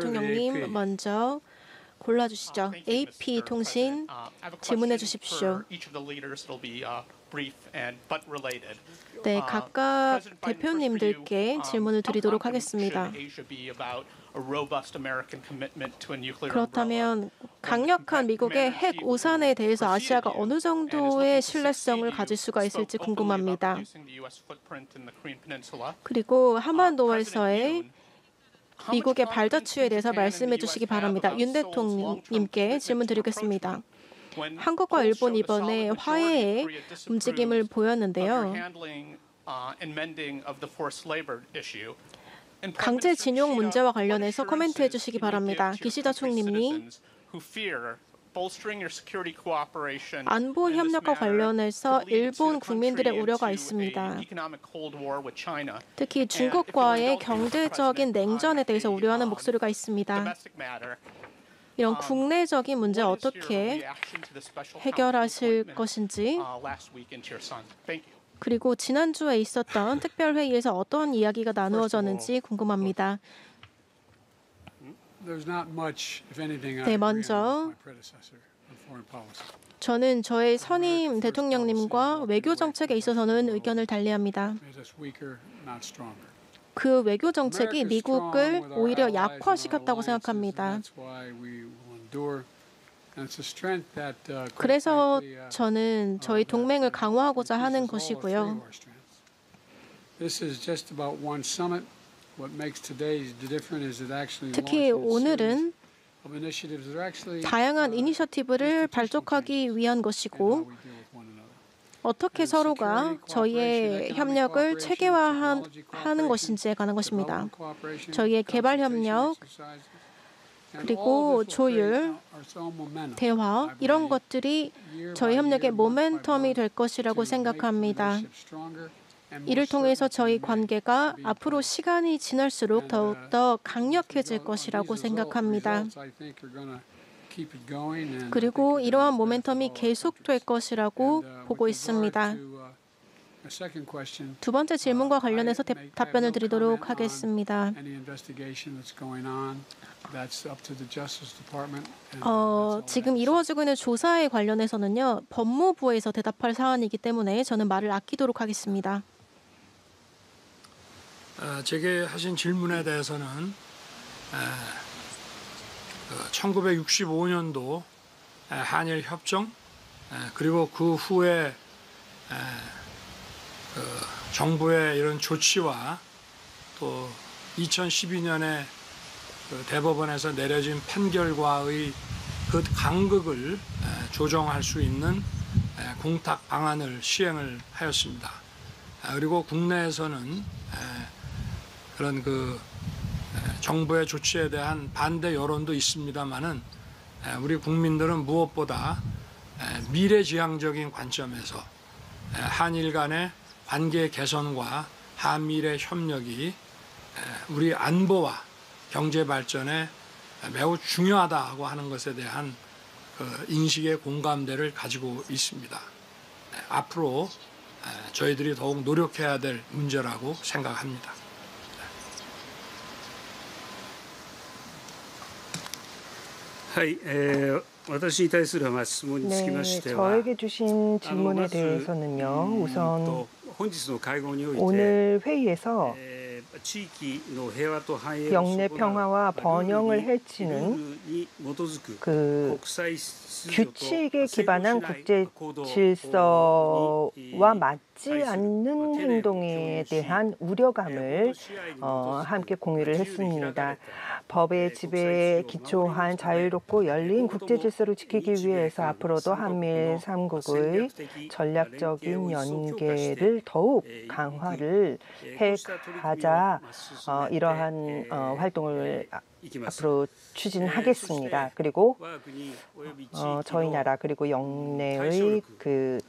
대통령님 먼저 골라주시죠. AP통신 질문해 주십시오. 네, 각각 대표님들께 질문을 드리도록 하겠습니다. 그렇다면 강력한 미국의 핵 우산에 대해서 아시아가 어느 정도의 신뢰성을 가질 수가 있을지 궁금합니다. 그리고 한반도에서의 미국의 발자취에 대해서 말씀해 주시기 바랍니다. 윤 대통령님께 질문 드리겠습니다. 한국과 일본 이번에 화해의 움직임을 보였는데요. 강제징용 문제와 관련해서 코멘트해 주시기 바랍니다. 기시다 총리님, 안보 협력과 관련해서 일본 국민들의 우려가 있습니다. 특히 중국과의 경제적인 냉전에 대해서 우려하는 목소리가 있습니다. 이런 국내적인 문제 어떻게 해결하실 것인지, 그리고 지난주에 있었던 특별회의에서 어떤 이야기가 나누어졌는지 궁금합니다. 네, 먼저 저는 저의 선임 대통령님과 외교 정책에 있어서는 의견을 달리합니다. 그 외교 정책이 미국을 오히려 약화시켰다고 생각합니다. 그래서 저는 저희 동맹을 강화하고자 하는 것이고요. 특히 오늘은 다양한 이니셔티브를 발족하기 위한 것이고 어떻게 서로가 저희의 협력을 체계화하는 것인지에 관한 것입니다. 저희의 개발 협력, 그리고 조율, 대화 이런 것들이 저희 협력의 모멘텀이 될 것이라고 생각합니다. 이를 통해서 저희 관계가 앞으로 시간이 지날수록 더욱더 강력해질 것이라고 생각합니다. 그리고 이러한 모멘텀이 계속될 것이라고 보고 있습니다. 두 번째 질문과 관련해서 답변을 드리도록 하겠습니다. 지금 이루어지고 있는 조사에 관련해서는요, 법무부에서 대답할 사안이기 때문에 저는 말을 아끼도록 하겠습니다. 제게 하신 질문에 대해서는 1965년도 한일 협정 그리고 그 후에 정부의 이런 조치와 또 2012년에 대법원에서 내려진 판결과의 그 간극을 조정할 수 있는 공탁 방안을 시행을 하였습니다. 그리고 국내에서는 그런 정부의 조치에 대한 반대 여론도 있습니다만은 우리 국민들은 무엇보다 미래지향적인 관점에서 한일 간의 관계 개선과 한미일의 협력이 우리 안보와 경제 발전에 매우 중요하다고 하는 것에 대한 인식의 공감대를 가지고 있습니다. 앞으로 저희들이 더욱 노력해야 될 문제라고 생각합니다. 저에게 주신 질문에 대해서는요. 우선 오늘 회의에서 영내 평화와 번영을 해치는 그 규칙에 기반한 국제 질서와 맞지 않는 행동에 대한 우려감을 함께 공유를 했습니다. 법의 지배에 기초한 자유롭고 열린 국제 질서를 지키기 위해서 앞으로도 한미일 3국의 전략적인 연계를 더욱 강화를 해가자 이러한 활동을 앞으로 추진하겠습니다. 그리고 저희 나라 그리고 영내의 그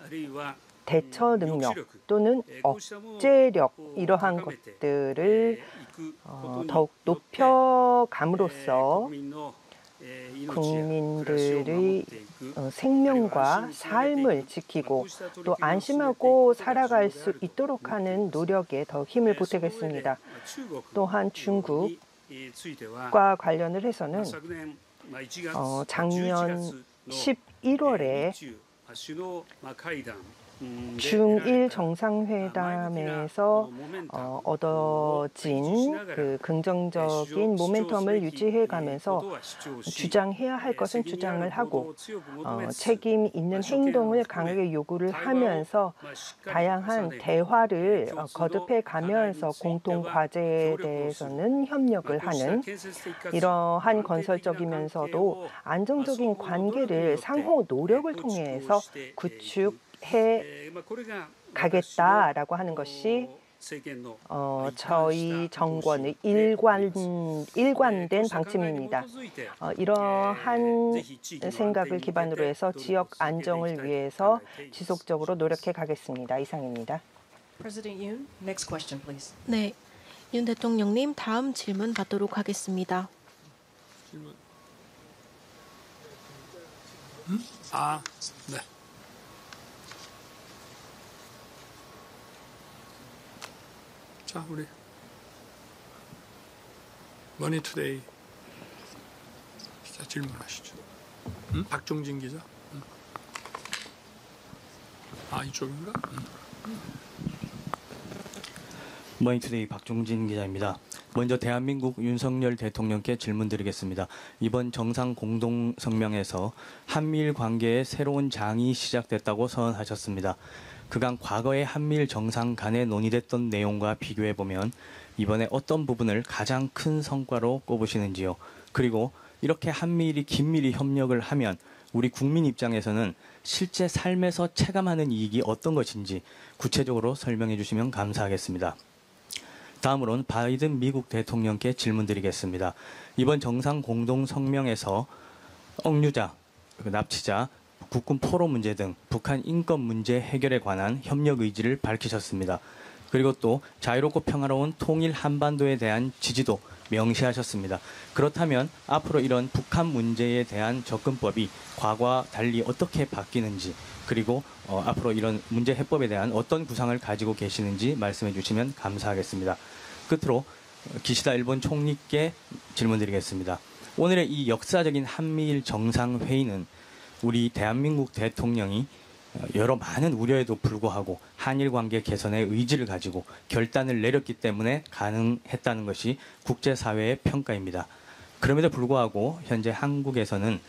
대처 능력 또는 억제력 이러한 것들을 더욱 높여감으로써 국민들의 생명과 삶을 지키고 또 안심하고 살아갈 수 있도록 하는 노력에 더 힘을 보태겠습니다. 또한 중국 과 관련을 해서는 작년 11월에 중일 정상회담에서 얻어진 그 긍정적인 모멘텀을 유지해가면서 주장해야 할 것은 주장을 하고 책임 있는 행동을 강하게 요구를 하면서 다양한 대화를 거듭해 가면서 공통 과제에 대해서는 협력을 하는 이러한 건설적이면서도 안정적인 관계를 상호 노력을 통해서 구축해 가겠다라고 하는 것이 저희 정권의 일관된 방침입니다. 이러한 생각을 기반으로 해서 지역 안정을 위해서 지속적으로 노력해 가겠습니다. 이상입니다. 네, 윤 대통령님 다음 질문 받도록 하겠습니다. 네. 자, 우리 머니투데이 기자 질문하시죠. 박종진 기자. 이쪽인가? 머니투데이 박종진 기자입니다. 먼저 대한민국 윤석열 대통령께 질문드리겠습니다. 이번 정상 공동성명에서 한미일 관계의 새로운 장이 시작됐다고 선언하셨습니다. 그간 과거의 한미일 정상 간에 논의됐던 내용과 비교해보면 이번에 어떤 부분을 가장 큰 성과로 꼽으시는지요. 그리고 이렇게 한미일이 긴밀히 협력을 하면 우리 국민 입장에서는 실제 삶에서 체감하는 이익이 어떤 것인지 구체적으로 설명해 주시면 감사하겠습니다. 다음으로는 바이든 미국 대통령께 질문드리겠습니다. 이번 정상 공동성명에서 억류자, 납치자, 국군 포로 문제 등 북한 인권 문제 해결에 관한 협력 의지를 밝히셨습니다. 그리고 또 자유롭고 평화로운 통일 한반도에 대한 지지도 명시하셨습니다. 그렇다면 앞으로 이런 북한 문제에 대한 접근법이 과거와 달리 어떻게 바뀌는지, 그리고 앞으로 이런 문제 해법에 대한 어떤 구상을 가지고 계시는지 말씀해 주시면 감사하겠습니다. 끝으로 기시다 일본 총리께 질문드리겠습니다. 오늘의 이 역사적인 한미일 정상회의는 우리 대한민국 대통령이 여러 많은 우려에도 불구하고 한일 관계 개선의 의지를 가지고 결단을 내렸기 때문에 가능했다는 것이 국제사회의 평가입니다. 그럼에도 불구하고 현재 한국에서는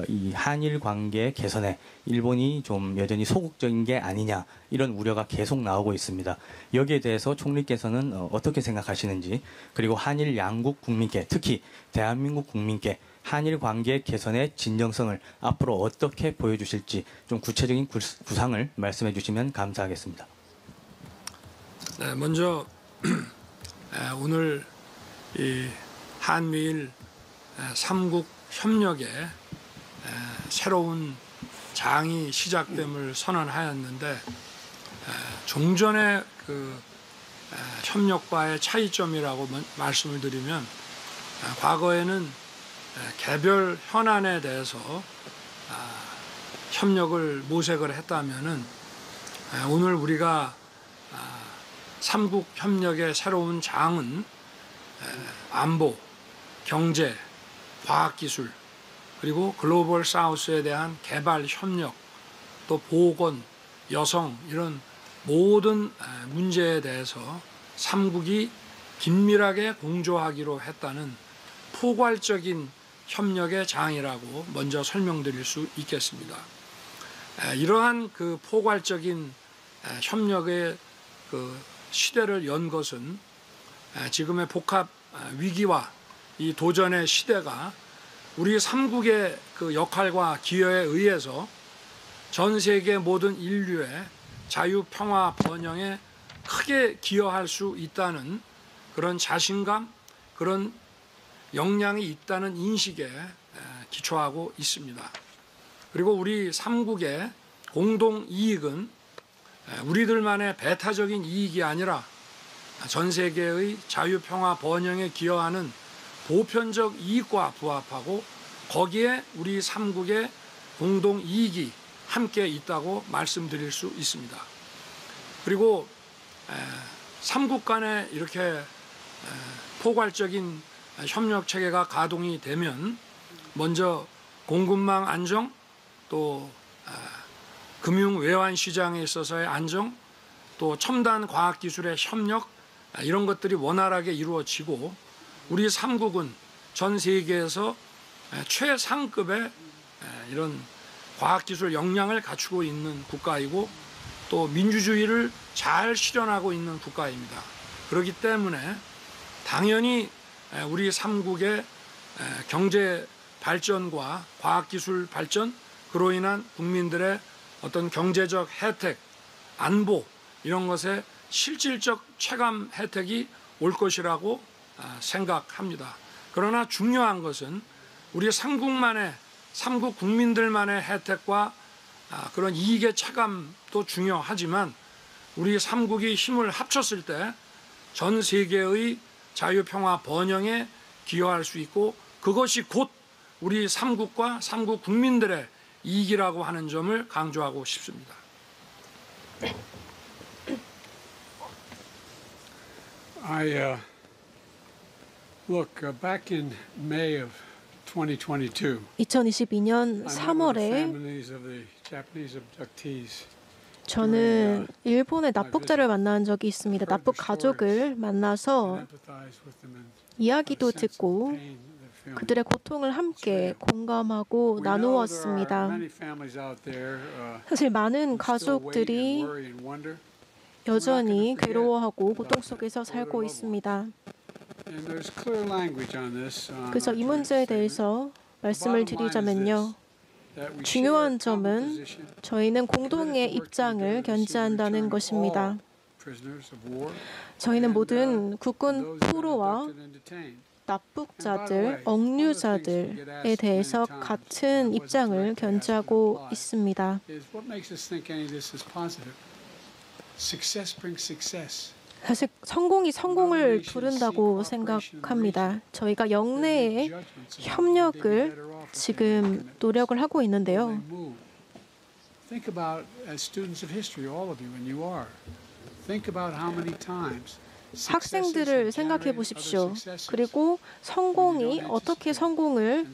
이 한일 관계 개선에 일본이 좀 여전히 소극적인 게 아니냐, 이런 우려가 계속 나오고 있습니다. 여기에 대해서 총리께서는 어떻게 생각하시는지, 그리고 한일 양국 국민께, 특히 대한민국 국민께 한일 관계 개선의 진정성을 앞으로 어떻게 보여주실지 좀 구체적인 구상을 말씀해 주시면 감사하겠습니다. 네, 먼저 오늘 이 한미일 3국 협력의 새로운 장이 시작됨을 선언하였는데, 종전의 그 협력과의 차이점이라고 말씀을 드리면, 과거에는 개별 현안에 대해서 협력을 모색을 했다면은 오늘 우리가 3국 협력의 새로운 장은 안보, 경제, 과학기술, 그리고 글로벌 사우스에 대한 개발 협력, 또 보건, 여성, 이런 모든 문제에 대해서 3국이 긴밀하게 공조하기로 했다는 포괄적인 협력의 장이라고 먼저 설명드릴 수 있겠습니다. 이러한 그 포괄적인 협력의 그 시대를 연 것은 지금의 복합 위기와 이 도전의 시대가 우리 3국의 그 역할과 기여에 의해서 전 세계 모든 인류의 자유, 평화, 번영에 크게 기여할 수 있다는 그런 자신감, 그런 역량이 있다는 인식에 기초하고 있습니다. 그리고 우리 3국의 공동 이익은 우리들만의 배타적인 이익이 아니라 전 세계의 자유, 평화, 번영에 기여하는 보편적 이익과 부합하고, 거기에 우리 3국의 공동 이익이 함께 있다고 말씀드릴 수 있습니다. 그리고 3국 간에 이렇게 포괄적인 협력 체계가 가동이 되면 먼저 공급망 안정, 또 금융 외환 시장에 있어서의 안정, 또 첨단 과학 기술의 협력, 이런 것들이 원활하게 이루어지고 우리 3국은 전 세계에서 최상급의 이런 과학기술 역량을 갖추고 있는 국가이고 또 민주주의를 잘 실현하고 있는 국가입니다. 그렇기 때문에 당연히 우리 3국의 경제 발전과 과학기술 발전, 그로 인한 국민들의 어떤 경제적 혜택, 안보 이런 것에 실질적 체감 혜택이 올 것이라고 생각합니다. 그러나 중요한 것은 우리 3국 국민들만의 혜택과 그런 이익의 체감도 중요하지만 우리 3국이 힘을 합쳤을 때 전 세계의 자유평화 번영에 기여할 수 있고 그것이 곧 우리 3국과 3국 국민들의 이익이라고 하는 점을 강조하고 싶습니다. Back in May of 2022. 2022년 3월에 저는 일본의 납북자를 만난 적이 있습니다. 납북 가족을 만나서 이야기도 듣고 그들의 고통을 함께 공감하고 나누었습니다. 사실 많은 가족들이 여전히 괴로워하고 고통 속에서 살고 있습니다. 그래서 이 문제에 대해서 말씀을 드리자면요. 중요한 점은 저희는 공동의 입장을 견지한다는 것입니다. 저희는 모든 국군 포로와 납북자들, 억류자들에 대해서 같은 입장을 견지하고 있습니다. 사실 성공이 성공을 부른다고 생각합니다. 저희가 영내의 협력을 지금 노력을 하고 있는데요. 학생들을 생각해 보십시오. 그리고 성공이 어떻게 성공을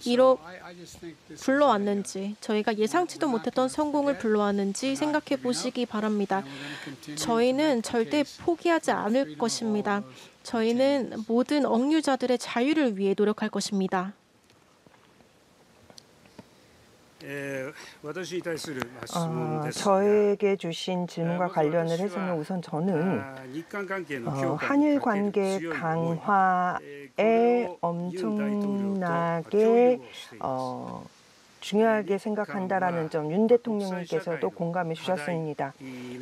불러왔는지, 저희가 예상치도 못했던 성공을 불러왔는지 생각해 보시기 바랍니다. 저희는 절대 포기하지 않을 것입니다. 저희는 모든 억류자들의 자유를 위해 노력할 것입니다. 저에게 주신 질문과 관련을 해서는 우선 저는 한일 관계 강화에 엄청나게 중요하게 생각한다라는 점 윤 대통령님께서도 공감해 주셨습니다.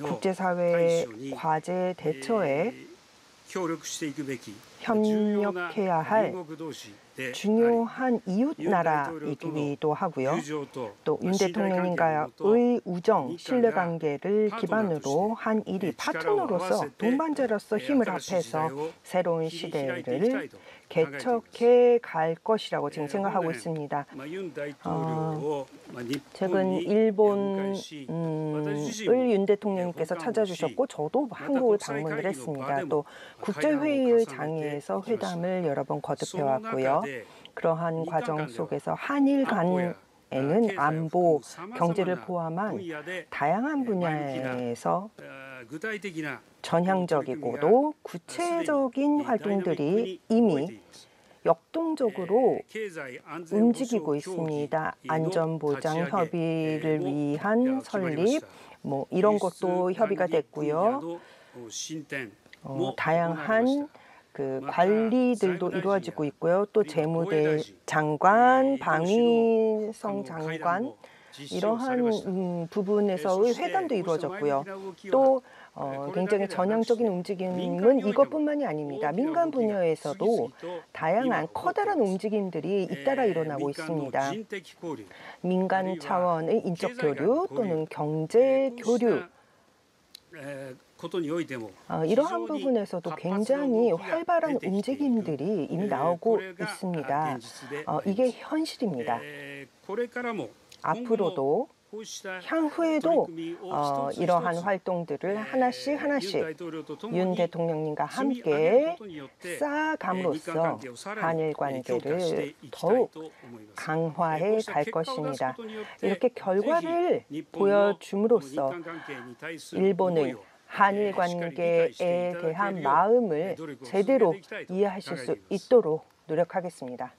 국제사회의 과제 대처에 협력해야 할 중요한 이웃 나라이기도 하고요. 또 윤 대통령님과의 우정, 신뢰관계를 기반으로 한일이 파트너로서 동반자로서 힘을 합해서 새로운 시대를 개척해 갈 것이라고 지금 생각하고 있습니다. 최근 일본을 윤 대통령님께서 찾아주셨고 저도 한국을 방문을 했습니다. 또 국제회의의 장에서 회담을 여러 번 거듭해 왔고요. 그러한 과정 속에서 한일 간에는 안보, 경제를 포함한 다양한 분야에서 전향적이고도 구체적인 활동들이 이미 역동적으로 움직이고 있습니다. 안전보장 협의를 위한 설립, 이런 것도 협의가 됐고요. 다양한 관리들도 이루어지고 있고요. 또 재무대 장관, 방위성 장관 이러한 부분에서의 회담도 이루어졌고요. 또 굉장히 전향적인 움직임은 이것뿐만이 아닙니다. 민간 분야에서도 다양한 커다란 움직임들이 잇따라 일어나고 있습니다. 민간 차원의 인적 교류 또는 경제 교류 이러한 부분에서도 굉장히 활발한 움직임들이 이미 나오고 있습니다. 이게 현실입니다. 앞으로도 향후에도 이러한 활동들을 하나씩 윤 대통령님과 함께 쌓아감으로써 한일 관계를 더욱 강화해 갈 것입니다. 이렇게 결과를 보여줌으로써 일본의 한일 관계에 대한 마음을 제대로 이해하실 수 있도록 노력하겠습니다.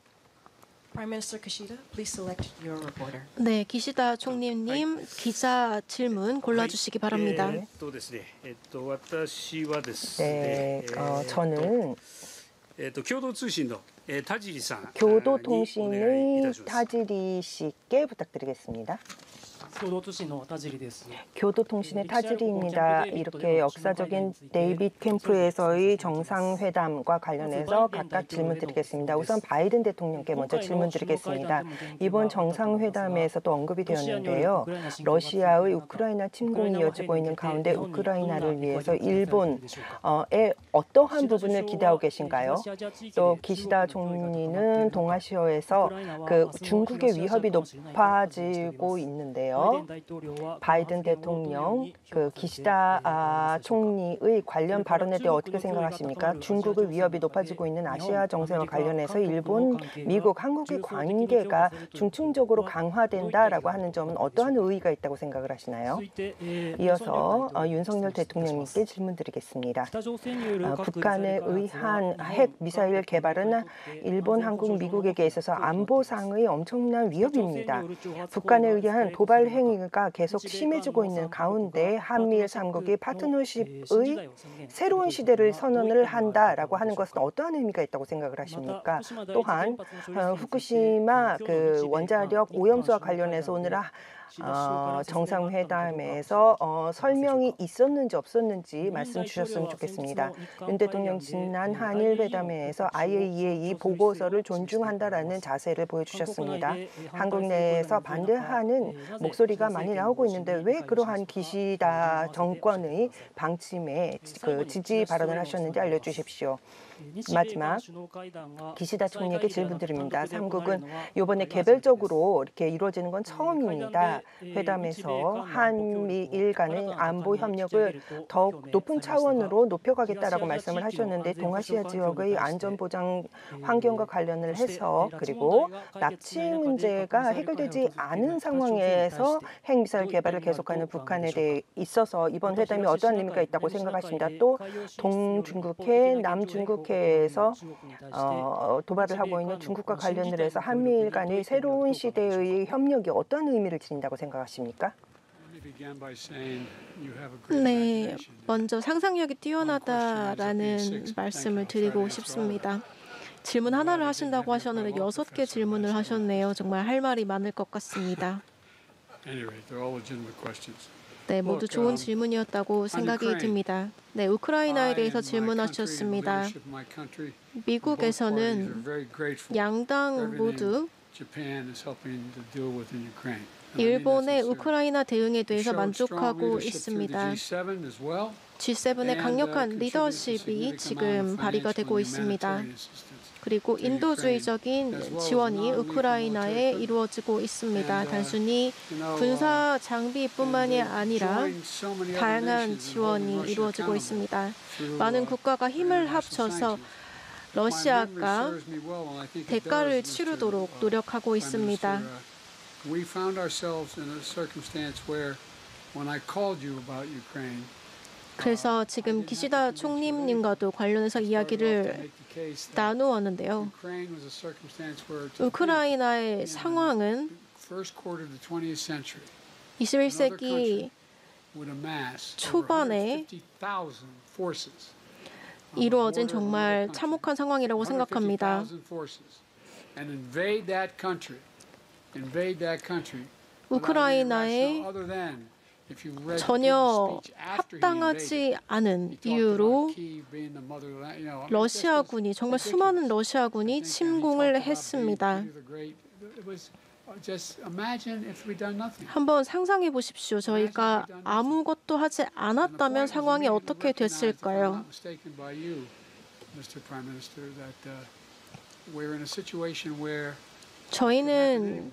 Prime Minister Kishida, please select your reporter. 네, 기시다 총리님 기자 질문 골라주시기 바랍니다. 네, 저는 교도통신의 타지리 씨께 부탁드리겠습니다. 교도통신의 타지리입니다. 이렇게 역사적인 데이빗 캠프에서의 정상회담과 관련해서 각각 질문드리겠습니다. 우선 바이든 대통령께 먼저 질문드리겠습니다. 이번 정상회담에서도 언급이 되었는데요. 러시아의 우크라이나 침공이 이어지고 있는 가운데 우크라이나를 위해서 일본의 어떠한 부분을 기대하고 계신가요? 또 기시다 총리는 동아시아에서 그 중국의 위협이 높아지고 있는데요. 바이든 대통령, 그 기시다 총리의 관련 발언에 대해 어떻게 생각하십니까? 중국의 위협이 높아지고 있는 아시아 정세와 관련해서 일본, 미국, 한국의 관계가 중층적으로 강화된다라고 하는 점은 어떠한 의의가 있다고 생각을 하시나요? 이어서 윤석열 대통령님께 질문드리겠습니다. 북한에 의한 핵 미사일 개발은 일본, 한국, 미국에게 있어서 안보상의 엄청난 위협입니다. 북한에 의한 도발 행위가 계속 심해지고 있는 가운데 한미일 3국이 파트너십의 새로운 시대를 선언을 한다라고 하는 것은 어떠한 의미가 있다고 생각을 하십니까? 또한 후쿠시마 그 원자력 오염수와 관련해서 오늘 정상회담에서 설명이 있었는지 없었는지 말씀 주셨으면 좋겠습니다. 윤 대통령 지난 한일 회담에서 IAEA 보고서를 존중한다라는 자세를 보여주셨습니다. 한국 내에서 반대하는 목소리가 많이 나오고 있는데 왜 그러한 기시다 정권의 방침에 그 지지 발언을 하셨는지 알려주십시오. 마지막 기시다 총리에게 질문드립니다. 3국은 이번에 개별적으로 이렇게 이루어지는 건 처음입니다. 회담에서 한미일 간의 안보 협력을 더욱 높은 차원으로 높여가겠다라고 말씀을 하셨는데 동아시아 지역의 안전보장 환경과 관련을 해서 그리고 납치 문제가 해결되지 않은 상황에서 핵미사일 개발을 계속하는 북한에 대해 있어서 이번 회담이 어떠한 의미가 있다고 생각하십니다. 또 동중국해, 남중국해에서 도발을 하고 있는 중국과 관련을 해서 한미일 간의 새로운 시대의 협력이 어떤 의미를 지닌다고 생각하십니까? 네, 먼저 상상력이 뛰어나다라는 말씀을 드리고 싶습니다. 질문 하나를 하신다고 하셨는데 6개 질문을 하셨네요. 정말 할 말이 많을 것 같습니다. 네, 모두 좋은 질문이었다고 생각이 듭니다. 네, 우크라이나에 대해서 질문하셨습니다. 미국에서는 양당 모두 일본의 우크라이나 대응에 대해서 만족하고 있습니다. G7의 강력한 리더십이 지금 발휘가 되고 있습니다. 그리고 인도주의적인 지원이 우크라이나에 이루어지고 있습니다. 단순히 군사 장비뿐만이 아니라 다양한 지원이 이루어지고 있습니다. 많은 국가가 힘을 합쳐서 러시아가 대가를 치르도록 노력하고 있습니다. 그래서 지금 기시다 총리님과도 관련해서 이야기를 나누었는데요. 우크라이나의 상황은 21세기 초반에 이루어진 정말 참혹한 상황이라고 생각합니다. 우크라이나에 전혀 합당하지 않은 이유로 러시아군이 정말 수많은 러시아군이 침공을 했습니다. 한번 상상해 보십시오. 저희가 아무것도 하지 않았다면 상황이 어떻게 됐을까요? 저희는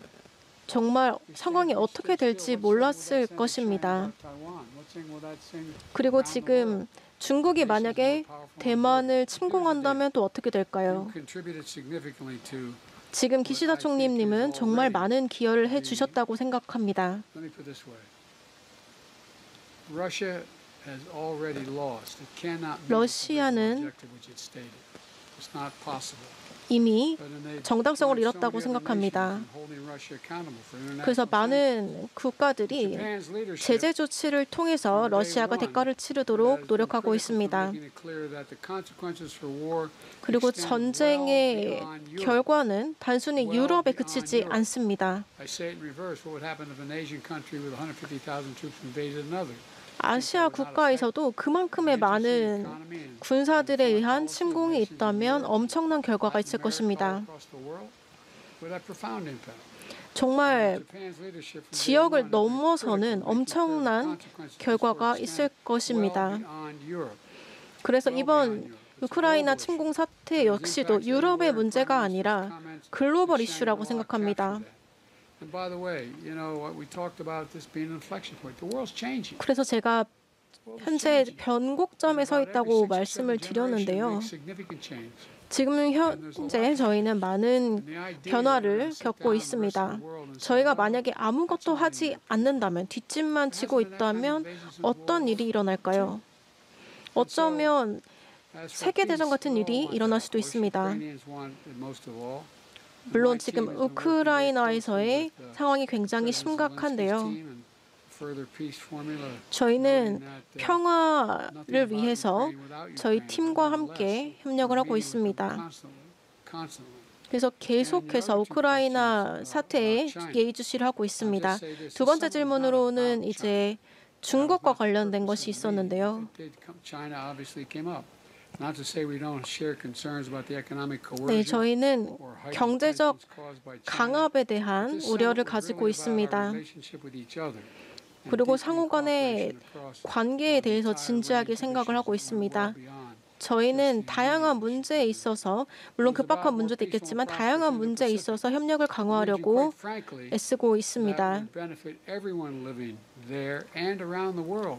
정말 상황이 어떻게 될지 몰랐을 것입니다. 그리고 지금 중국이 만약에 대만을 침공한다면 또 어떻게 될까요? 지금 기시다 총리님은 정말 많은 기여를 해주셨다고 생각합니다. 러시아는 이미 정당성을 잃었다고 생각합니다. 그래서 많은 국가들이 제재 조치를 통해서 러시아가 대가를 치르도록 노력하고 있습니다. 그리고 전쟁의 결과는 단순히 유럽에 그치지 않습니다. 아시아 국가에서도 그만큼의 많은 군사들에 의한 침공이 있다면 엄청난 결과가 있을 것입니다. 정말 지역을 넘어서는 엄청난 결과가 있을 것입니다. 그래서 이번 우크라이나 침공 사태 역시도 유럽의 문제가 아니라 글로벌 이슈라고 생각합니다. 그래서 제가 현재 변곡점에 서 있다고 말씀을 드렸는데요. 지금 현재 저희는 많은 변화를 겪고 있습니다. 저희가 만약에 아무것도 하지 않는다면, 뒷짐만 지고 있다면 어떤 일이 일어날까요? 어쩌면 세계대전 같은 일이 일어날 수도 있습니다. 물론 지금 우크라이나에서의 상황이 굉장히 심각한데요. 저희는 평화를 위해서 저희 팀과 함께 협력을 하고 있습니다. 그래서 계속해서 우크라이나 사태에 예의주시를 하고 있습니다. 두 번째 질문으로는 이제 중국과 관련된 것이 있었는데요. 네, 저희는 경제적 강압에 대한 우려를 가지고 있습니다. 그리고 상호 간의 관계에 대해서 진지하게 생각을 하고 있습니다. 저희는 다양한 문제에 있어서, 물론 급박한 문제도 있겠지만 다양한 문제에 있어서 협력을 강화하려고 애쓰고 있습니다.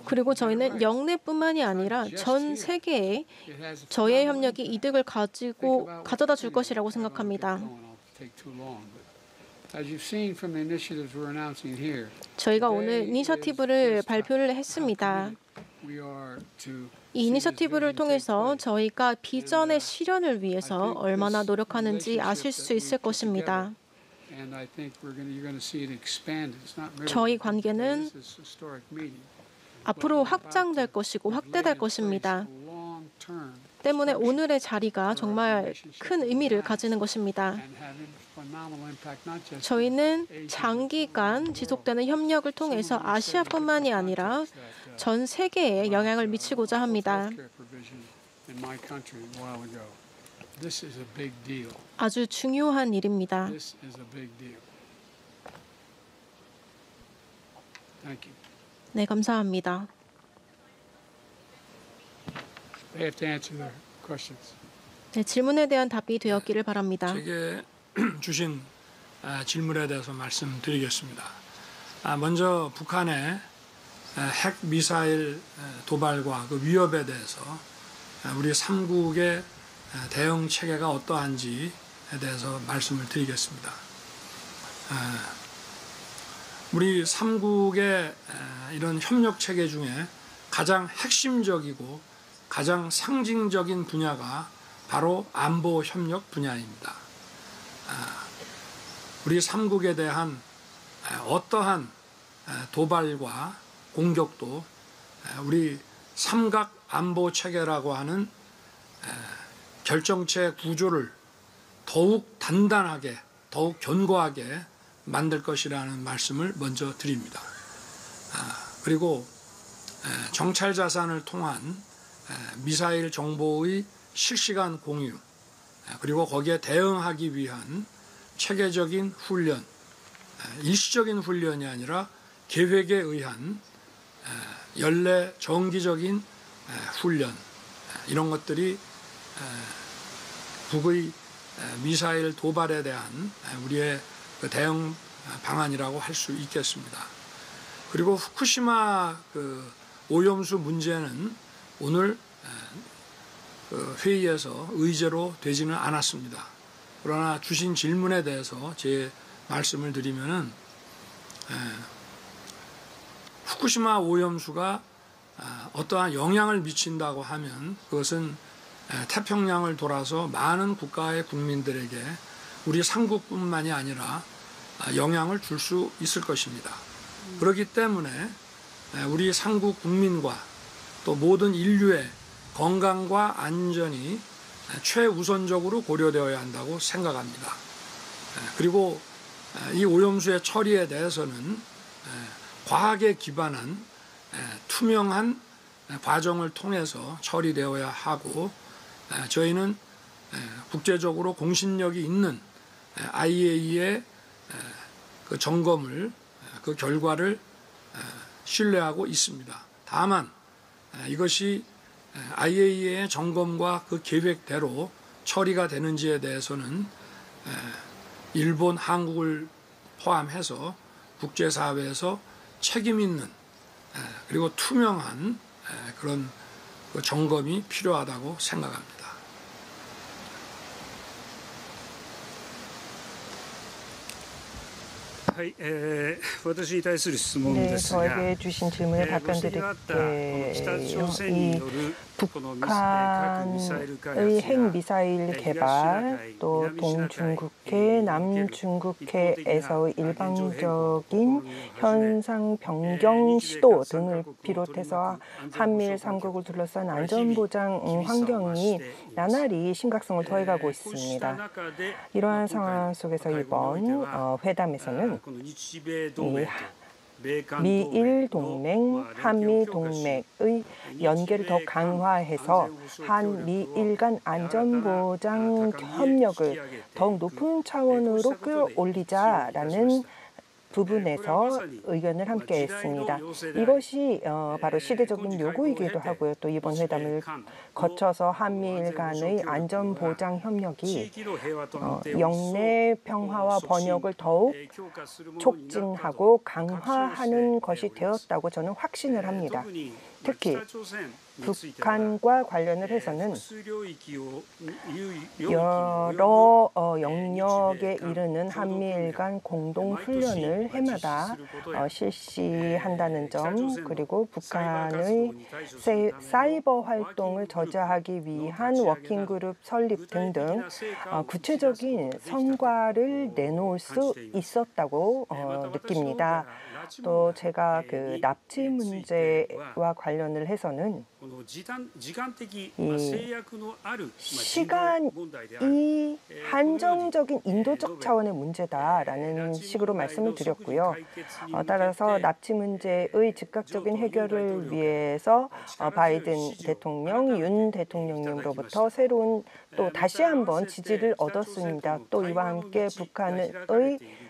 그리고 저희는 영내뿐만이 아니라 전 세계에 저희의 협력이 이득을 가져다 줄 것이라고 생각합니다. 저희가 오늘 이니셔티브를 발표를 했습니다. 이 이니셔티브를 통해서 저희가 비전의 실현을 위해서 얼마나 노력하는지 아실 수 있을 것입니다. 저희 관계는 앞으로 확장될 것이고 확대될 것입니다. 때문에 오늘의 자리가 정말 큰 의미를 가지는 것입니다. 저희는 장기간 지속되는 협력을 통해서 아시아뿐만이 아니라 전 세계에 영향을 미치고자 합니다. 아주 중요한 일입니다. 네, 감사합니다. 네, 질문에 대한 답이 되었기를 바랍니다. 제게 주신 질문에 대해서 말씀드리겠습니다. 먼저 북한의 핵 미사일 도발과 그 위협에 대해서 우리 3국의 대응 체계가 어떠한지에 대해서 말씀을 드리겠습니다. 우리 3국의 이런 협력 체계 중에 가장 핵심적이고 가장 상징적인 분야가 바로 안보 협력 분야입니다. 우리 3국에 대한 어떠한 도발과 공격도 우리 삼각 안보 체계라고 하는 결정체 구조를 더욱 단단하게, 더욱 견고하게 만들 것이라는 말씀을 먼저 드립니다. 그리고 정찰 자산을 통한 미사일 정보의 실시간 공유, 그리고 거기에 대응하기 위한 체계적인 훈련, 일시적인 훈련이 아니라 계획에 의한 연례 정기적인 훈련, 이런 것들이 북의 미사일 도발에 대한 우리의 그 대응 방안이라고 할 수 있겠습니다. 그리고 후쿠시마 그 오염수 문제는 오늘 회의에서 의제로 되지는 않았습니다. 그러나 주신 질문에 대해서 제 말씀을 드리면은 후쿠시마 오염수가 어떠한 영향을 미친다고 하면 그것은 태평양을 돌아서 많은 국가의 국민들에게 우리 삼국뿐만이 아니라 영향을 줄 수 있을 것입니다. 그렇기 때문에 우리 삼국 국민과 또 모든 인류의 건강과 안전이 최우선적으로 고려되어야 한다고 생각합니다. 그리고 이 오염수의 처리에 대해서는 과학에 기반한 투명한 과정을 통해서 처리되어야 하고 저희는 국제적으로 공신력이 있는 IAEA의 그 점검을 그 결과를 신뢰하고 있습니다. 다만 이것이 IAEA의 점검과 그 계획대로 처리가 되는지에 대해서는 일본, 한국을 포함해서 국제사회에서 책임 있는 그리고 투명한 그런 그 점검이 필요하다고 생각합니다. はい、私に対する質問ですが、 저에게 주신 질문에 ご指摘があったこの北朝 답변드릴게요. 鮮に 이 よるこの核ミサイル開発 북한의 や 핵미사일 개발, 또 동중국해, 남중국해에서 일방적인 현상 변경 시도 등을 비롯해서 한미일 3국을 둘러싼 안전보장 환경이 나날이 심각성을 더해가고 있습니다. 이러한 상황 속에서 이번 회담에서는 미일 동맹, 한미 동맹의 연계를 더 강화해서 한미일 간 안전보장 협력을 더욱 높은 차원으로 끌어올리자라는 부분에서 의견을 함께 했습니다. 이것이 바로 시대적인 요구이기도 하고요. 또 이번 회담을 거쳐서 한미일 간의 안전보장 협력이 영내 평화와 번영을 더욱 촉진하고 강화하는 것이 되었다고 저는 확신을 합니다. 특히 북한과 관련을 해서는 여러 영역에 이르는 한미일 간 공동훈련을 해마다 실시한다는 점, 그리고 북한의 사이버 활동을 저지하기 위한 워킹그룹 설립 등등 구체적인 성과를 내놓을 수 있었다고 느낍니다. 또 제가 그 납치 문제와 관련을 해서는 시간이 한정적인 인도적 차원의 문제다라는 식으로 말씀을 드렸고요. 따라서 납치 문제의 즉각적인 해결을 위해서 바이든 대통령, 윤 대통령님으로부터 새로운 또 다시 한번 지지를 얻었습니다. 또 이와 함께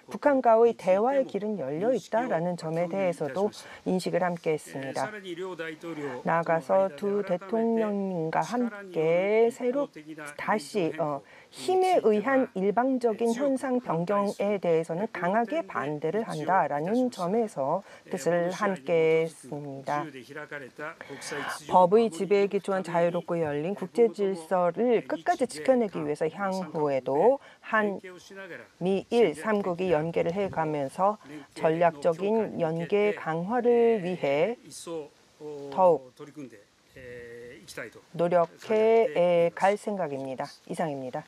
북한과의 대화의 길은 열려 있다라는 점에 대해서도 인식을 함께 했습니다. 나아가서 두 대통령님과 함께 새로 다시 힘에 의한 일방적인 현상 변경에 대해서는 강하게 반대를 한다라는 점에서 뜻을 함께 했습니다. 법의 지배에 기초한 자유롭고 열린 국제 질서를 끝까지 지켜내기 위해서 향후에도 한미일 3국이 연계를 해가면서 전략적인 연계 강화를 위해 더욱 노력해 갈 생각입니다. 이상입니다.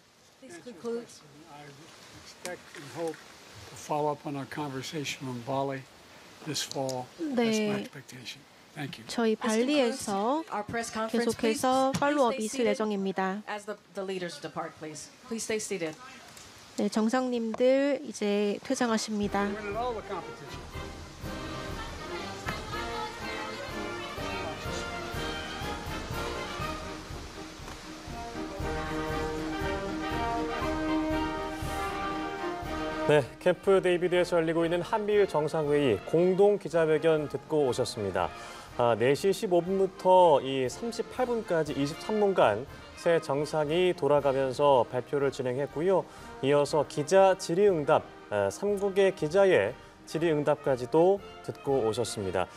네, 저희 발리에서 계속해서 팔로업이 있을 예정입니다. 네, 정상님들 이제 퇴장하십니다. 네, 캠프 데이비드에서 열리고 있는 한미일 정상회의 공동 기자회견 듣고 오셨습니다. 4시 15분부터 이 38분까지 23분간 새 정상이 돌아가면서 발표를 진행했고요. 이어서 기자 질의응답 3국의 기자의 질의응답까지도 듣고 오셨습니다.